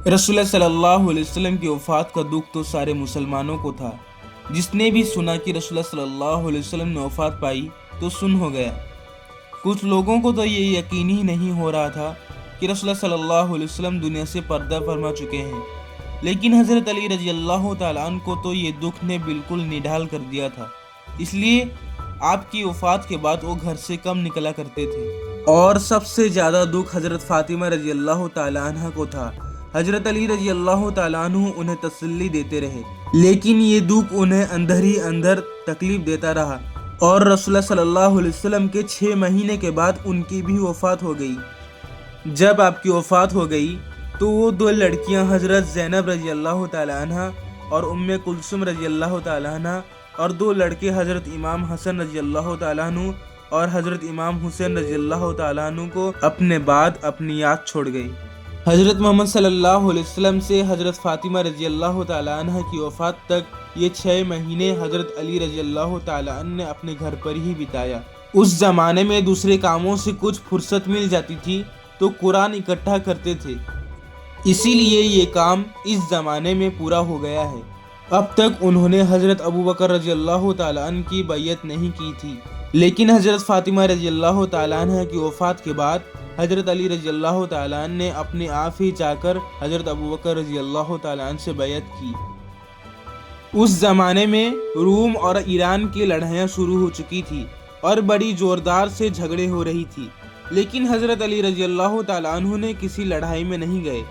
रसूल सल्लल्लाहु अलैहि वसल्लम की वफ़ात का दुख तो सारे मुसलमानों को था। जिसने भी सुना कि रसूल सल्लल्लाहु अलैहि वसल्लम ने वफ़ात पाई तो सुन हो गया। कुछ लोगों को तो ये यकीन ही नहीं हो रहा था कि रसूल सल्लल्लाहु अलैहि वसल्लम दुनिया से पर्दा फरमा चुके हैं। लेकिन हज़रत अली रज़ी अल्लाह तआला अन्हु को तो ये दुख ने बिल्कुल निढाल कर दिया था। इसलिए आपकी वफ़ात के बाद वो घर से कम निकला करते थे। और सबसे ज़्यादा दुख हज़रत फ़ातिमा रज़ी अल्लाह तआला अन्हा को था। हज़रत अली रज़ी अल्लाह तआला अन्हु उन्हें तसल्ली देते रहे, लेकिन ये दुख उन्हें अंदर ही अंदर तकलीफ देता रहा। और रसूल सल्लल्लाहु अलैहि वसल्लम के 6 महीने के बाद उनकी भी वफ़ात हो गई। जब आपकी वफ़ात हो गई तो वो 2 लड़कियां हज़रत ज़ैनब रज़ी अल्लाह तआला अन्हा और उम्मे कुलसुम रज़ी अल्लाह तआला अन्हा और 2 लड़के हज़रत इमाम हसन रज़ी अल्लाह तआला अन्हु और हज़रत इमाम हुसैन रज़ी अल्लाह तआला अन्हु को अपने बाद अपनी याद छोड़ गई। हज़रत मोहम्मद सल्लल्लाहु अलैहि वसल्लम से हज़रत फ़ातिमा रज़ी अल्लाह तआला अन्हा की वफ़ात तक ये 6 महीने हज़रत अली रज़ी अल्लाह तआला अन्हु ने अपने घर पर ही बिताया। उस ज़माने में दूसरे कामों से कुछ फुर्सत मिल जाती थी तो कुरान इकट्ठा करते थे, इसीलिए ये काम इस ज़माने में पूरा हो गया है। अब तक उन्होंने हज़रत अबू बकर रज़ी अल्लाह तआला अन्हु की बैयत नहीं की थी, लेकिन हज़रत फ़ातिमा रज़ी अल्लाह तआला अन्हा की वफ़ात के बाद हज़रत अली रज़ी अल्लाह तआला अन्हु ने अपने आप ही जाकर हज़रत अबू बकर रज़ी अल्लाह तआला अन्हु से बैयत की। उस ज़माने में रूम और ईरान की लड़ाइयाँ शुरू हो चुकी थी और बड़ी ज़ोरदार से झगड़े हो रही थी, लेकिन हज़रत अली रज़ी अल्लाह तआला अन्हु ने किसी लड़ाई में नहीं गए।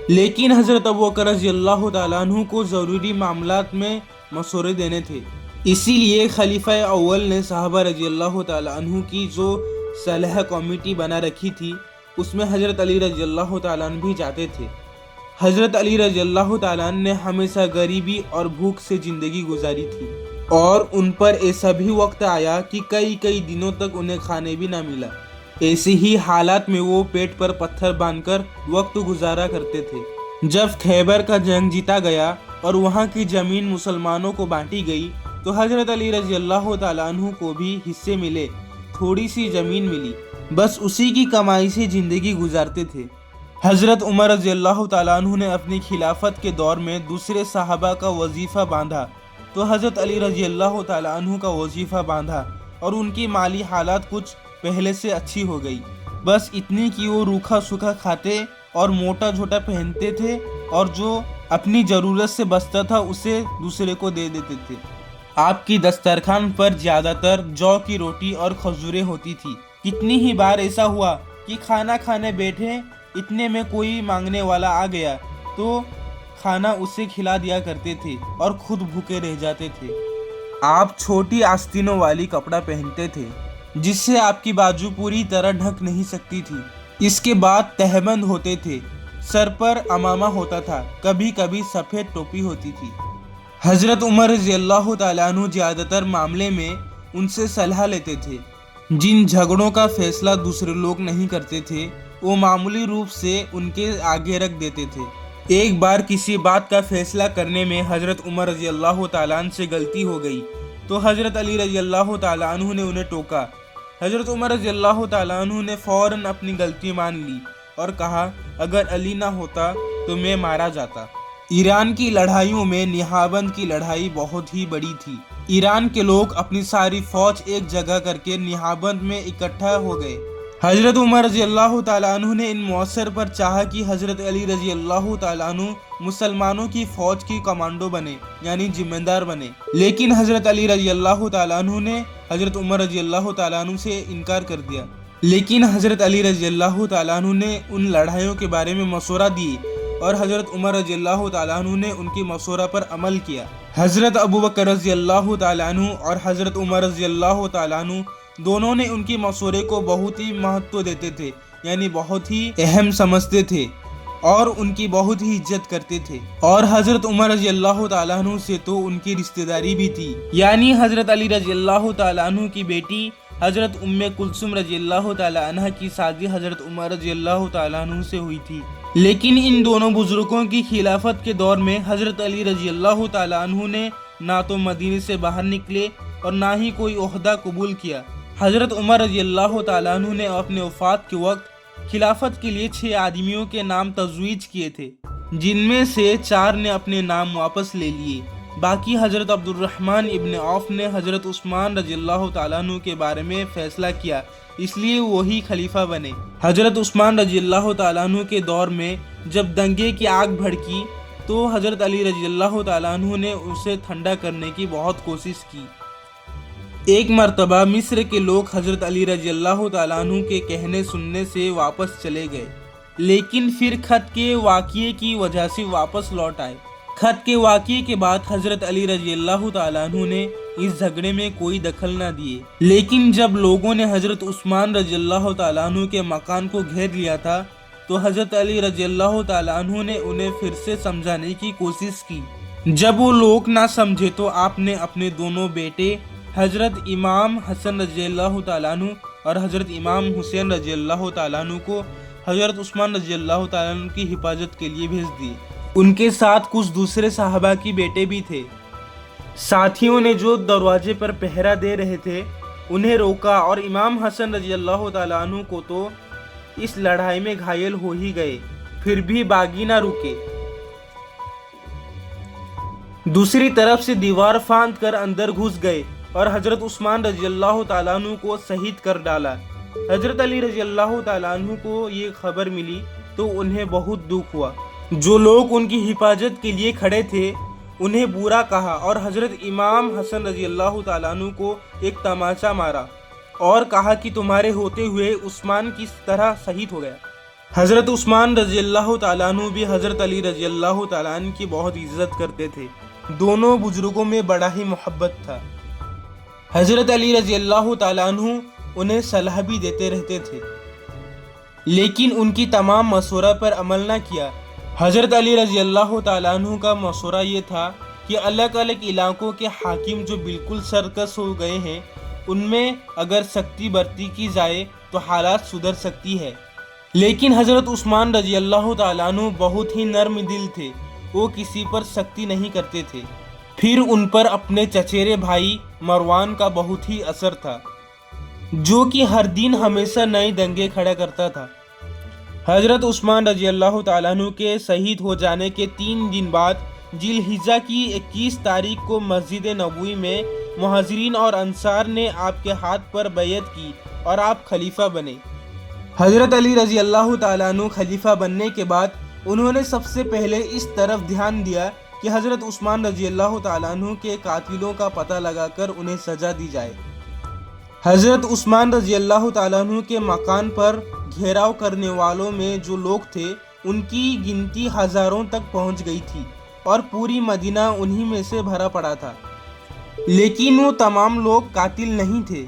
लेकिन हज़रत अबू बकर रज़ी अल्लाह तआला अन्हु को ज़रूरी मामलात में मशवरे देने थे, इसीलिए खलीफा अव्वल ने साहबा रज़ी अल्लाह तआला अन्हु की जो सलाह कमेटी बना रखी थी उसमें हज़रत अली रज़ी अल्लाह तआला अन्हु भी जाते थे। हज़रत अली रज़ी अल्लाह तआला अन्हु ने हमेशा गरीबी और भूख से ज़िंदगी गुजारी थी और उन पर ऐसा भी वक्त आया कि कई दिनों तक उन्हें खाने भी ना मिला। ऐसे ही हालात में वो पेट पर पत्थर बांधकर वक्त गुजारा करते थे। जब खैबर का जंग जीता गया और वहाँ की ज़मीन मुसलमानों को बांटी गई तो हज़रत अली रज़ी अल्लाह तआला अन्हु को भी हिस्से मिले। थोड़ी सी ज़मीन मिली, बस उसी की कमाई से ज़िंदगी गुजारते थे। हज़रत उमर रज़ी अल्लाह तआला अन्हु ने अपनी खिलाफत के दौर में दूसरे सहाबा का वजीफ़ा बांधा तो हज़रत अली रज़ी अल्लाह तआला अन्हु का वजीफ़ा बांधा और उनकी माली हालात कुछ पहले से अच्छी हो गई। बस इतनी कि वो रूखा सूखा खाते और मोटा झोटा पहनते थे और जो अपनी ज़रूरत से बचता था उसे दूसरे को दे देते थे। आपकी दस्तरखान पर ज़्यादातर जौ की रोटी और खजूरें होती थी। कितनी ही बार ऐसा हुआ कि खाना खाने बैठे, इतने में कोई मांगने वाला आ गया तो खाना उसे खिला दिया करते थे और खुद भूखे रह जाते थे। आप छोटी आस्तीनों वाली कपड़ा पहनते थे जिससे आपकी बाजू पूरी तरह ढक नहीं सकती थी। इसके बाद तहबंद होते थे, सर पर अमामा होता था, कभी कभी सफ़ेद टोपी होती थी। हज़रत उमर रज़ी अल्लाह तआला अन्हु ज़्यादातर मामले में उनसे सलाह लेते थे। जिन झगड़ों का फैसला दूसरे लोग नहीं करते थे वो मामूली रूप से उनके आगे रख देते थे। एक बार किसी बात का फैसला करने में हज़रत उमर रज़ी अल्लाह तआला अन्हु से गलती हो गई तो हज़रत अली रज़ी अल्लाह तआला अन्हु ने उन्हें टोका। हज़रत उमर रज़ी अल्लाह तआला अन्हु ने फ़ौरन अपनी गलती मान ली और कहा, अगर अली ना होता तो मैं मारा जाता। ईरान की लड़ाइयों में निहाबंद की लड़ाई बहुत ही बड़ी थी। ईरान के लोग अपनी सारी फौज एक जगह करके निहाबंद में इकट्ठा हो गए। हज़रत उमर रज़ी अल्लाह तआला अन्हु ने इन मौसर पर चाहा कि हज़रत अली रज़ी अल्लाह तआला अन्हु मुसलमानों की फौज की कमांडो बने, यानी जिम्मेदार बने। लेकिन हज़रत अली रज़ी अल्लाह तआला अन्हु ने हज़रत उमर रज़ी अल्लाह तआला अन्हु से इनकार कर दिया। लेकिन हज़रत अली रज़ी अल्लाह तआला अन्हु ने उन लड़ाइयों के बारे में मशवरा दिए और हज़रत उमर रज़ी अल्लाह तआला अन्हु ने उनकी मशवरा पर अमल किया। हज़रत अबू बकर रज़ी अल्लाह तआला अन्हु और हज़रत उमर रज़ी अल्लाह तआला अन्हु दोनों ने उनकी मशवरे को बहुत ही महत्व देते थे, यानी बहुत ही अहम समझते थे और उनकी बहुत ही इज्जत करते थे। और हज़रत उमर रज़ी अल्लाह तआला अन्हु से तो उनकी रिश्तेदारी भी थी, यानी हज़रत अली रज़ी अल्लाह तआला अन्हु की बेटी हज़रत उम्मे कुलसुम रज़ी अल्लाह तआला अन्हा की शादी हज़रत उमर रज़ी अल्लाह तआला अन्हु से हुई थी। लेकिन इन दोनों बुजुर्गों की खिलाफत के दौर में हज़रत अली रज़ी अल्लाह तआला अन्हु ने ना तो मदीने से बाहर निकले और ना ही कोई ओहदा कबूल किया। हज़रत उमर रज़ी अल्लाह तआला अन्हु ने अपने वफ़ात के वक्त खिलाफत के लिए 6 आदमियों के नाम तजवीज़ किए थे, जिनमें से 4 ने अपने नाम वापस ले लिए। बाकी हज़रत अब्दुर्रहमान इब्न औफ ने हज़रत उस्मान रज़ियल्लाहु ताला अन्हु के बारे में फ़ैसला किया, इसलिए वही खलीफा बने। हज़रत उस्मान रज़ियल्लाहु ताला अन्हु के दौर में जब दंगे की आग भड़की तो हज़रत अली रज़ियल्लाहु ताला अन्हु ने उसे ठंडा करने की बहुत कोशिश की। एक मर्तबा मिस्र के लोग हज़रत अली रज़ियल्लाहु ताला अन्हु के कहने सुनने से वापस चले गए, लेकिन फिर खत के वाक़ये की वजह से वापस लौट आए। खत के वाक़ये के बाद हज़रत अली रज़ियल्लाहु ताला अन्हु ने इस झगड़े में कोई दखल न दिए, लेकिन जब लोगों ने हज़रत उस्मान रज़ियल्लाहु ताला अन्हु के मकान को घेर लिया था तो हज़रत अली रज़ियल्लाहु ताला अन्हु ने उन्हें फिर से समझाने की कोशिश की। जब वो लोग ना समझे तो आपने अपने दोनों बेटे हज़रत इमाम हसन रज़ियल्लाहु ताला अन्हु और हज़रत इमाम हुसैन रज़ियल्लाहु ताला अन्हु को हज़रत उस्मान रज़ियल्लाहु ताला अन्हु की हिफाजत के लिए भेज दिए। उनके साथ कुछ दूसरे साहबा की बेटे भी थे। साथियों ने जो दरवाजे पर पहरा दे रहे थे उन्हें रोका और इमाम हसन रज़ियल्लाहु ताला अन्हु को तो इस लड़ाई में घायल हो ही गए, फिर भी बागी ना रुके। दूसरी तरफ से दीवार फांद कर अंदर घुस गए और हज़रत उस्मान रज़ियल्लाहु ताला अन्हु को शहीद कर डाला। हज़रत अली रज़ियल्लाहु ताला अन्हु को ये खबर मिली तो उन्हें बहुत दुख हुआ। जो लोग उनकी हिफाजत के लिए खड़े थे उन्हें बुरा कहा और हज़रत इमाम हसन रज़ियल्लाहु ताला अन्हु को एक तमाचा मारा और कहा कि तुम्हारे होते हुए उस्मान किस तरह शहीद हो गया। हज़रत उस्मान रज़ियल्लाहु ताला अन्हु भी हज़रत अली रज़ियल्लाहु ताला अन्हु की बहुत इज्जत करते थे। दोनों बुजुर्गों में बड़ा ही मोहब्बत था। हज़रत अली रज़ियल्लाहु ताला अन्हु उन्हें सलाह भी देते रहते थे, लेकिन उनकी तमाम मशवरा पर अमल न किया। हज़रत अली रज़ियल्लाहु ताला अन्हु का मशवरा ये था कि अलग अलग इलाकों के हाकिम जो बिल्कुल सरकस हो गए हैं उनमें अगर सख्ती बरती की जाए तो हालात सुधर सकती है। लेकिन हज़रत उस्मान रज़ियल्लाहु ताला अन्हु बहुत ही नर्म दिल थे, वो किसी पर सख्ती नहीं करते थे। फिर उन पर अपने चचेरे भाई मरवान का बहुत ही असर था, जो कि हर दिन हमेशा नए दंगे खड़ा करता था। हज़रत उस्मान रज़ियल्लाहु ताला अन्हु के शहीद हो जाने के 3 दिन बाद जिलहिज्जा की 21 तारीख को मस्जिद नबवी में मुहाजिरीन और अंसार ने आपके हाथ पर बैयत की और आप खलीफा बने। हज़रत अली रज़ियल्लाहु ताला अन्हु खलीफा बनने के बाद उन्होंने सबसे पहले इस तरफ ध्यान दिया कि हज़रत उस्मान रज़ियल्लाहु ताला अन्हु के कातिलों का पता लगाकर उन्हें सज़ा दी जाए। हज़रत उस्मान रज़ियल्लाहु ताला अन्हु के मकान पर घेराव करने वालों में जो लोग थे उनकी गिनती हज़ारों तक पहुंच गई थी और पूरी मदीना उन्हीं में से भरा पड़ा था। लेकिन वो तमाम लोग कातिल नहीं थे,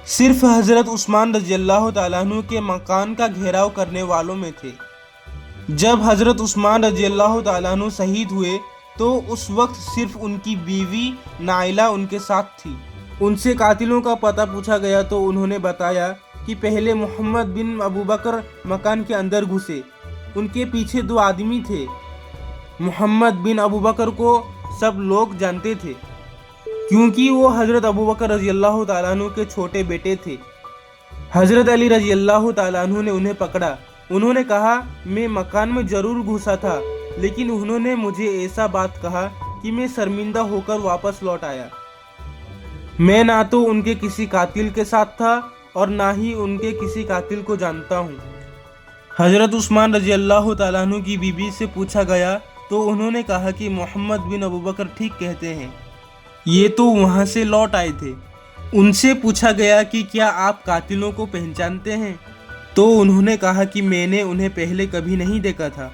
सिर्फ हज़रत उस्मान रज़ियल्लाहु ताला अन्हु के मकान का घेराव करने वालों में थे। जब हज़रत उस्मान रज़ियल्लाहु ताला अन्हु शहीद हुए तो उस वक्त सिर्फ उनकी बीवी नाइला उनके साथ थी। उनसे कातिलों का पता पूछा गया तो उन्होंने बताया कि पहले मोहम्मद बिन अबू बकर मकान के अंदर घुसे, उनके पीछे 2 आदमी थे। मोहम्मद बिन अबू बकर को सब लोग जानते थे क्योंकि वो हज़रत अबू बकर रज़ियल्लाहु ताला अन्हु के छोटे बेटे थे। हज़रत अली रज़ियल्लाहु ताला अन्हु ने उन्हें पकड़ा। उन्होंने कहा, मैं मकान में ज़रूर घुसा था, लेकिन उन्होंने मुझे ऐसा बात कहा कि मैं शर्मिंदा होकर वापस लौट आया। मैं ना तो उनके किसी कातिल के साथ था और ना ही उनके किसी कातिल को जानता हूँ। हज़रत उस्मान रज़ियल्लाहु ताला अन्हु की बीबी से पूछा गया तो उन्होंने कहा कि मोहम्मद बिन अबू बकर ठीक कहते हैं, ये तो वहाँ से लौट आए थे। उनसे पूछा गया कि क्या आप कातिलों को पहचानते हैं, तो उन्होंने कहा कि मैंने उन्हें पहले कभी नहीं देखा था।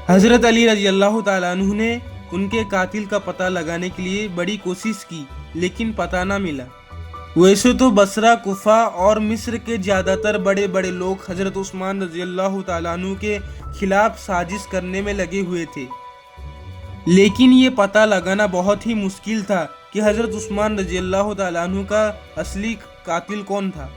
हज़रत अली रज़ियल्लाहु ताला अन्हु ने उनके कातिल का पता लगाने के लिए बड़ी कोशिश की, लेकिन पता ना मिला। वैसे तो बसरा, कुफा और मिस्र के ज़्यादातर बड़े बड़े लोग हज़रत उस्मान रज़ियल्लाहु ताला अन्हु के खिलाफ साजिश करने में लगे हुए थे, लेकिन ये पता लगाना बहुत ही मुश्किल था कि हज़रत उस्मान रज़ियल्लाहु ताला अन्हु का असली कातिल कौन था।